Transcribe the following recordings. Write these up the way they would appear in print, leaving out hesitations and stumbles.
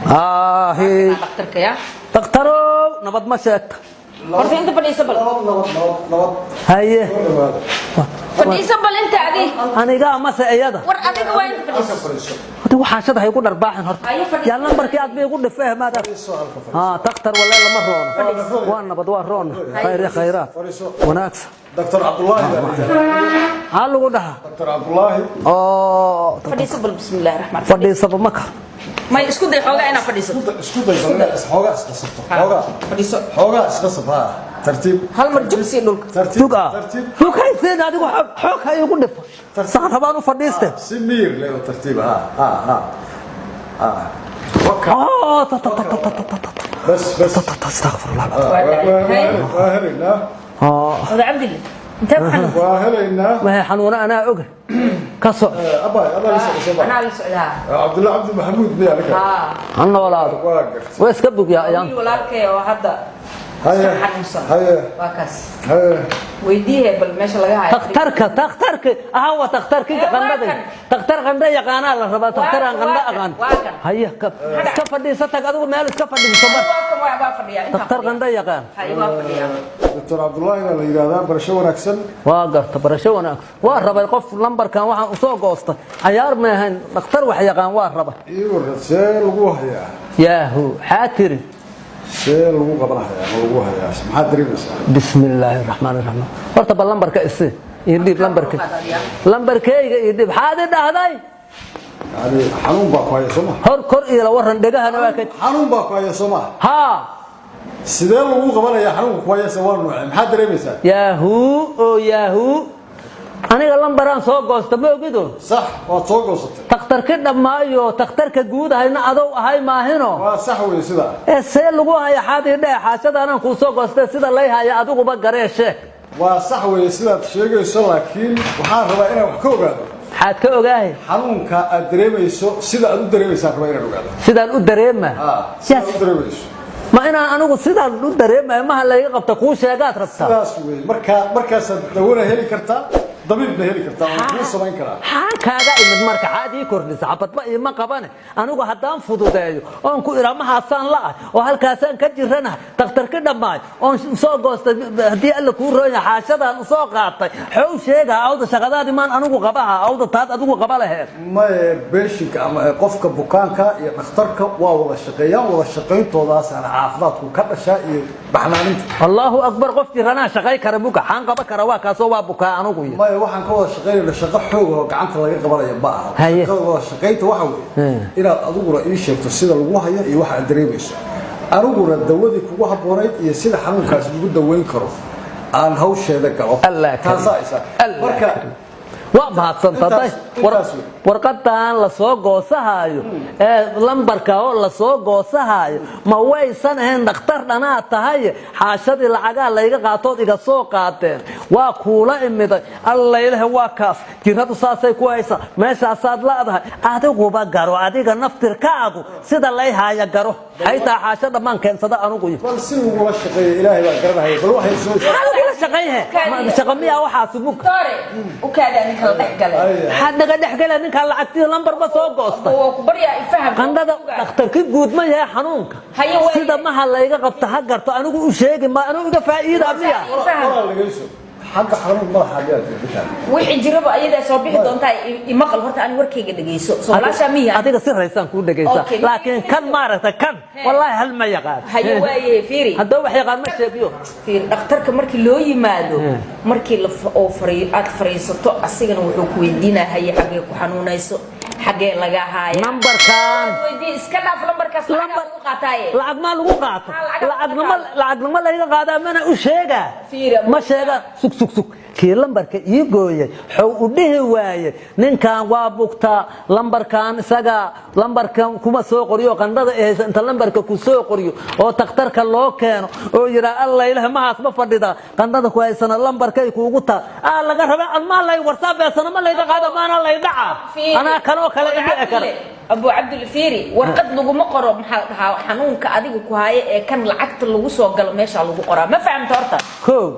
هي دكتورك يا دكتورو نبض ما شاك horta inta fadhiiso bal هي fadhiiso bal inta adi aniga ma saayada war adiga waa inta fadhiiso hada waxa shada hay ku dharbaaxan horta ya lambarkii aad bay ugu dhafahmaada دكتور ولا lama roono waa nabad waa roon khayraat wanaagsan دكتور عبد الله ها lagu dhaha دكتور عبد الله fadhiiso bal bismillaahir rahmaanir rahiim fadhiiso maka ما يسكت حوجة أنا فريسة اسكت حوجة اسكت حوجة فريسة حوجة اسكت ترتيب هل مرجع سيدول ترتيب ترتيب كيف سيد هذا حوك هاي يقول لك صار هبانو فديسته سمير له ترتيب بس استغفر الله واهلنا هذا عبد الله انت بحنون واهلنا ما هي حنونه انا اوجه كسو ابا لسه انا لسه عبد الله عبد محمود بيا لك انا ولاده واسكبك يا ولالك وهذا هيا هيا واكس هيا ويديه بل ماشي لغا هاي تخترك هو تخترك قندد تختر قند يقانا لا ربا تختر قند اقان هيا كفديستك ادو مeel iska fadhiiso تختر قند يقان دكتور عبد الله la yiraahdaa barasho wanaagsan waa garta barasho wanaagsan waa rabay qof lambarkan waxaan u soo goostay ayaar ma ahan dhakhtar wax yaqaan waa raba iyo rasee lagu hayaa yaahu xaatiri see lagu qabanayaa lagu hayaa maxaa dareemaysaa bismillaahir rahmaanir rahiim horta bal lambarka isi idib lambarkayga idib xaadi dhahday yani xanuun baa ku haya Soomaa hor kor iyo waran dhagahana waa ka xanuun baa ku haya Soomaa ha sidee lagu qabanayaa xanuunka ku haya Soomaa maxaa dareemaysaa yaahu aniga lambaraan soo goosta ma ogido sax waa soo goostay takhtarka dhamaayo takhtarka guud ahayna adow ahay maahino waa sax weey sida see lagu haya xaadi xaashadana ku soo goostay sida lay haya adigu ba gareeshe waa sax weey sida sheegayso laakiin waxaan rabaa inaan wax ka ogaado xaad ka ogaahay xanuunka aad dareemayso sida aad u dareemaysaa rabaa inaan ogaado sidaan u dareemaa sida aad u dareemayso ma inaan anigu sidaan u dareemaa ma la iga qabta ku sheegaad rabtaa sidaas weey markaas dawana heli kartaa طبيب بهلك تمام سمين كلام كاغا إمد مركا عادي كورديس حبط بقى ما قبانه أنا جو هدام فضودايو أن كو إرام حسان لا وهالكاسان كجرنا تختار كده ماي أن سوق قصت هدي اللي كورة حاشة أن سوق عطي حو شيء عود شغلات ما أنا جو قبها عود تات أنا جو قبلها ما بيشك قفك بكانك نختارك والله الشقيان والله الشقيان توضاس على عافضات وكذا شيء بحنانين الله أكبر قفت رنا شقي كربوك حان قبك كرواك سوا بكاء أنا جو waxaan ka wada shaqeynaa shaqo xoog oo gacanta laga qabanayo baa ka wada shaqeynta waxa weey inaad adigu ii sheegto sida lagu hayo iyo waxa aad dareemayso aniguna dawadii kugu haboonayd iyo sida xanuunkaas lagu daweyn karo aan hawsheeda galo taasaysa marka waa baadsan taday warqadan la soo goosahayo lambarka oo la soo goosahayo ma waysan ahayn dhakhtar dhanaa tahay xaashadii lacaga la iga qaato iga soo qaateen waa kuula imiday alla ilaahay waa kaas jiradu saasay ku haysa meeshaasaad laadahay adiguba garo adiga naftirkaagu sida lay haaya garo hayta xaashada man keensada anugu bal si ugu la shaqeeyo ilaahay baa garanahay bal waxay soo shaqamiya waxa subug tore u kaadani kala dhaxgalay حدك دحقله نك لعقتي لمبر ما سو غوستا بريا يفهم قندada dhakhtarka guud ma yahay xanuunka sida ma hal iga qabta ha garto anigu u sheegay ma anigu iga faa'iido amiya حق حرام ما حاجات wixii jiraba ayada soo bixi doonta imaqal horta aan warkayga dhageyso Soomaaliya miya adiga si raysan ku dhageysa laakiin kan maaragta kan wallahi hal ma yaqaan hayo waaye fiiri hadda wax yaqaan ma sheegiyo fiir dhakhtarka markii loo yimaado markii la oo aad fariisato asigana wuxuu ku weydiinahay xagee ku xanuunayso xagee laga haayo numberkan weydii iska dhaaf numberkaas lagu qaatay lacag ma lagu qaato lacag ma laga qaadaa mana u sheega ma sheega sug kii lambarka ii gooyay xaw u dhihi waaye ninkan waa bugta lambarkan isaga lambarkan kuma soo qoriyo qandada ee inta lambarka ku soo qoriyo oo takhtarka loo keeno oo yira alla ilaahay ma haas ma fadhida qandada ku haysana lambarkay kuugu ta laga raba alma lay warsaab beesana ma lay qaado maana lay dhaca ana kale kale Abu Abdul Fiiri warqad lagu ma qoro maxaa xanuunka adiga ku haaye ee kan lacagta lagu soo galo meesha lagu qoraa ma fahamta horta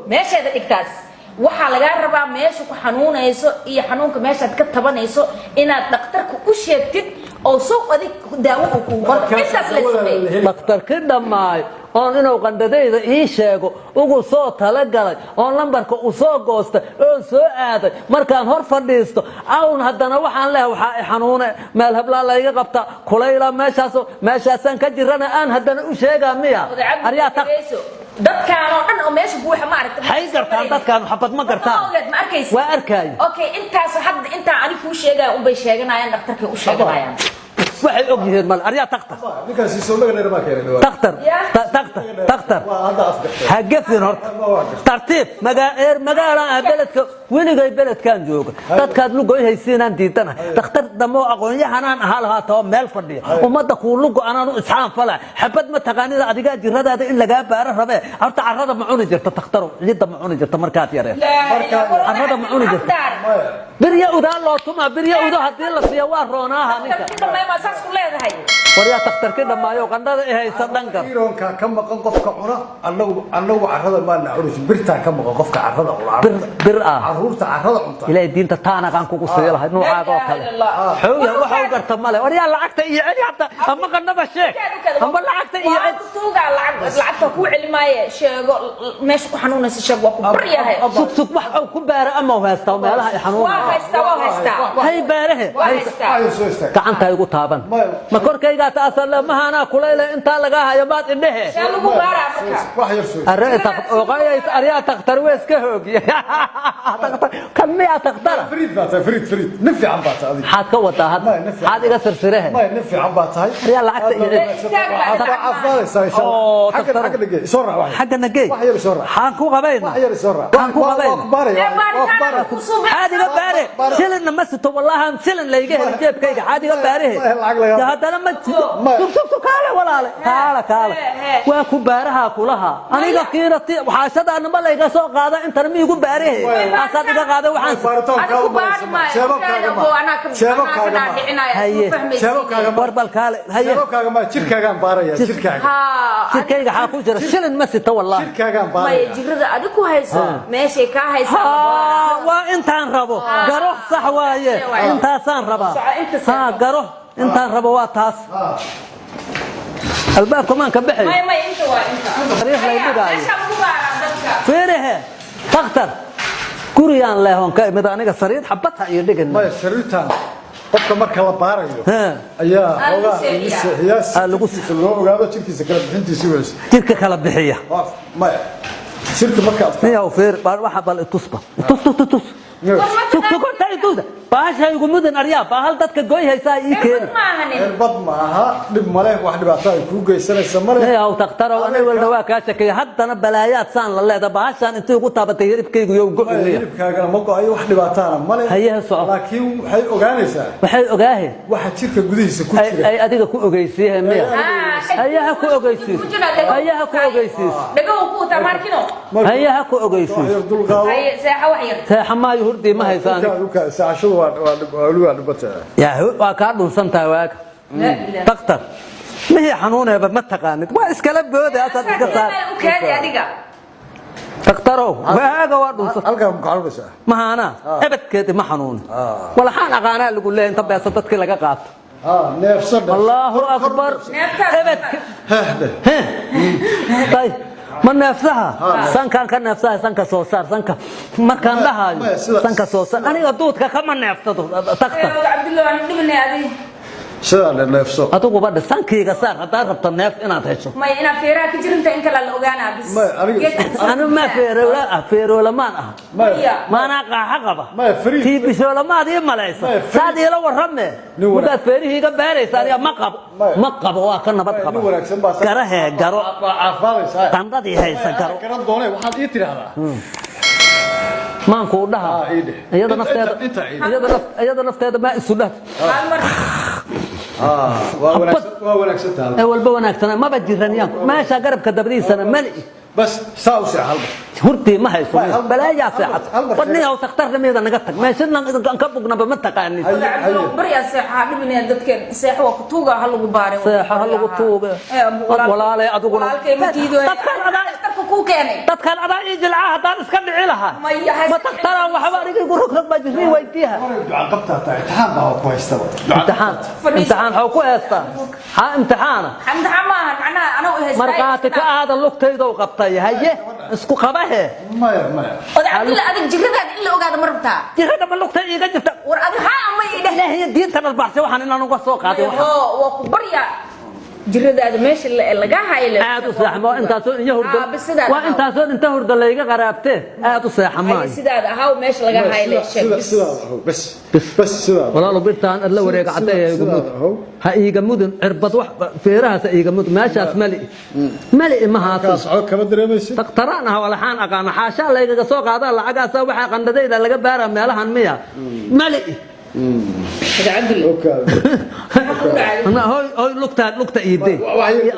meesheeda dhigtaas waxa laga rabaa meesha ku xanuunayso iyo xanuunka meesha ka tabanayso inaad dhakhtarka u sheegtid oo soo adig daawo ku intaas la sameeyay dhakhtar ka dhamaay oo inuu qandadayda ii sheego ugu soo tala galay oo lambarka u soo goostay oo soo aaday markaan hor fadhiisto awn haddana waxaan leeyahay waxa xanuune meel habla la iga qabta kulayla meeshaasan ka jirana aan haddana u sheegaa miya ariyaa dadkaan oo dhan oo meesha buuxa ma aragtay hay gartaan dadkaan xabad ma gartaan ma arkaysid waa arkay okay intaas hadda inta ani ku sheegay un bay sheeganayaan dhakhtarka u sheeganayaan waxay og yihiin mal ariyaa takhtar ninkaas soo maganeer ma keenay takhtar hagafin horta tartiib magaala beledka weligay beledkan jooga dadkaad lugoy haysiinaan diidana dhakhtar damo aqoon-yahanaan ahaa lahaa meel fadhiya ummadda kuu lugo anaan u isxaan fala xabad ma taqaanida adigaa jiradaada in lagaa baaro rabee horta carrada ma cuni jirta takhtaro ciidda ma cuni jirta markaad yareen carrada ma cuni jirta birya udaa loo tumaa birya udo haddii la siiya waa roonaaha ninka waryaa takhtarkii dhammaayo qandhada i haysa dhanka iroonka ka maqan qofka cuna annagu carrada maana cunayso birtaa ka maqan qofka carrada cuna bir ah carruurta carrada cunta ilaahay diinta taanaqaan kugu sii lahay nuucaaga oo kale xooya waxa u garta male waryaa lacagta iyo celi hatta ama qandhada sheeg ama lacagta iyo tuuga lacagta ku celimaaye sheego meesha ku xanuunaysa sheeg waa ku baryahay sug wax ku baara ama haysta meelaha ay xanuun waa haysta hay baarahe gacanta igu taaban ma korkayga taasal ma hana kulayla inta laga hayo baad indhehe lagu baara marka wax yar soo arreeta oqay ariya takhtar wees ka hoogiya kan miya takhtar فريد نفي عم بعتها حاد كوتا هاد إيجا سرسرها ما نفي عم بعتها ريال لعقت حق نجي سرعة واحد حق نجي واحد سرعة حانكو غبينا واحد سرعة حانكو غبينا أخباري هذه غباري شلن نمسته والله شلن لا يجي الجيب كيك هذه غباري هذا لما سوق كاله ولا كاله وكبارها كلها أنا قكيرتي وحاشد أنا ما لا يجي سوق هذا أنت رمي غباري أصلا إذا هذا وحان شبكة ما شركة بارية شركة حاكو جرا شلن مسته والله شركة بارية ما يجرد أديكو هيسا ماشي كهيسا وإنتان ربو قروح صح وايه إنتان سان ربا قروح إنتان ربو واتاس الباب كمان كبحي ما أنت وأنت ريح لا يبقى فيره تختر كوريان له هون كمد أنا قصريت حبتها يدقن ما سريتها qofka marka la baarayo ayaa hogaa lagu loo ogaado jirkiisa kala bixintiisa wees jirka kala bixiya ma shirka marka yaa feer waxa bal tusba tus باش هاي يقومون أريا بحال دتك جوي هاي ساي كين البض معها دب ملاه واحد بعطاه كوجي سنة سمرة هي أو تختاروا أنا ولا واقع شكل حتى أنا بلايات سان لله ده باش أنا أنتوا قلت أبى تجرب كي يوجو يجرب كأجل موقع أي واحد بعطاه ملاه هي الصعب لكن هاي أوجانيسا وحي أوجاه واحد شركة جديدة كوتشي أي أديك كو أوجيسيه مية هي هكو أوجيسيه هي هكو أوجيسيه دقوا كوتا ماركينو هي هكو أوجيسيه هي ساحة وحير ساحة ما يهردي ما هي ثاني ساعة يا هو وكارد سنتا واك تقطر ما هي حنونه ما تقانت ما اسكلب بوده اصلا قصار وكادي اديقا تقطروا واغا وادو halka muqaalbasa ما انا ابدكيد ما حنون ولا حان اقانا اللي يقول لي انت بس dadkii laga qaato neefsad الله اكبر ابد طيب ما نفسها سانكان كان نفسها سانكا صوصار سانكا ما كان لها سانكا صوصار أنا قدوتك كمان نفسه تقطع عبد الله أنا بدي هذه شلون نفسه أتوقع بعد سانكي قصار هذا ربط النفس أنا تهشوا ما أنا فيرا كتير أنت للأوغانا بس أنا ما فير ولا ما ما أنا قاحقبة ما فري تي بس ولا ما دي ملايسة سادي لو ورمه وده فيري هي كباري سادي مقب وكنا بتقب كره جرو تندي هاي سكرو كرم دوني واحد يتري هذا ما نقول لها أيضا نفترض ما السلات ونكستها أول بونكستنا ما بجرني ما شاقرب كدبري سنة ملئ بس ساوسع هلبة هرتي ما هي سوي بلا يا ساعة قدني أو تختار لمي إذا نقطك ما يصير نكبقنا بمتك عني بريا ساحة بني عندك ساحة وكتوجا هلو جباري ساحة هلو كتوجا ولا على أدوغنا تذكر ku keenay dadkan adaa ii jilcaha haddaan iska dhici lahaa ma tagtaraan waxba anigii gu rogrog baa jirrii weydiiha imtixaan xoo ku heestaa haa imtixaana maaha macnaha anuu heestaa markaati ka aada lugtaydow qabtay haye isku qabahe odaadila adig jiradaad in la ogaado ma rabtaa jirada ma lugtay iiga jirta war adig haa ama idheh ilaahiya diinta dhalbaxsay waxaan inaan uga soo qaaday waa ku barya jiradaada meesha laga haylo aad u saxmo intaasoo in hurdo waa intaasoo inta hurdo layga qaraabtee aad u saxmo sidaad ahaw meesha laga haylo bas sidaa walaalo birtaan la wareega caday iga mud ha iiga mudun cirbad wax feerahaas iiga mud meeshaas mali ma haato socod kama dareemaysid taqtaraan ah walaxaan aqaan xaasha layga soo qaadaa lacagaas waxa qandadayda laga baara meelahan miya mali أنا هاي لقطة إيدي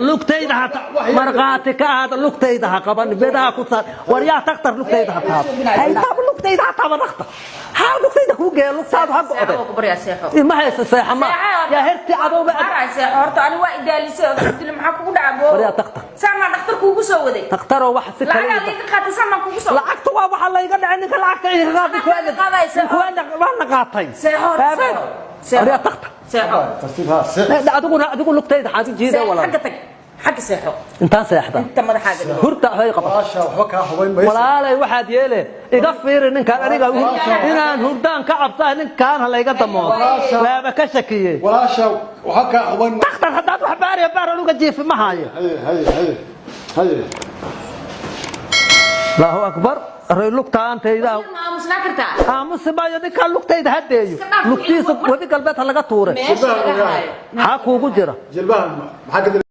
لقطة إذا مرقاتك هذا لقطة إذا قبل بدها كتر وريا تكتر لقطة إذا هاي طب لقطة إذا طب رقطة ها لقطة إذا هو جاي لقطة هذا كبر يا سيحو ما هي سيحة ما يا هرتي عدو بقى سيحو هرت أنا وايد اللي سوى قلت له معك كودا عبو وريا تكتر سامع دكتور كوكو سوى دي تكتر واحد ستة لا لا ليك خاطر سامع كوكو سوى لا أكتر واحد الله يقدر عندك لا أكتر يغادي كوانك وانا قاطي سيحو وريا تكتر سيحو لا أدقول لقطة إذا حاجة جيدة ولا حق سيحو انت سيحده انت ما حاجه هرتا هاي قبل ولا لا واحد يله يغفر ان كان aniga inaan hurdaan ka cabtaa nin kaan hala iga damo waaba ka shakiye wala shaw waxa ka hawan taxtar hadaad wax baar uga jiif ma haayo hay Allahu akbar lugtaan tayda musna karta aamus baayo ninka lugtayda hadeeyo lugtiisa wadi galbeed laga tuuray ha kuugu jira jilbaha maxaa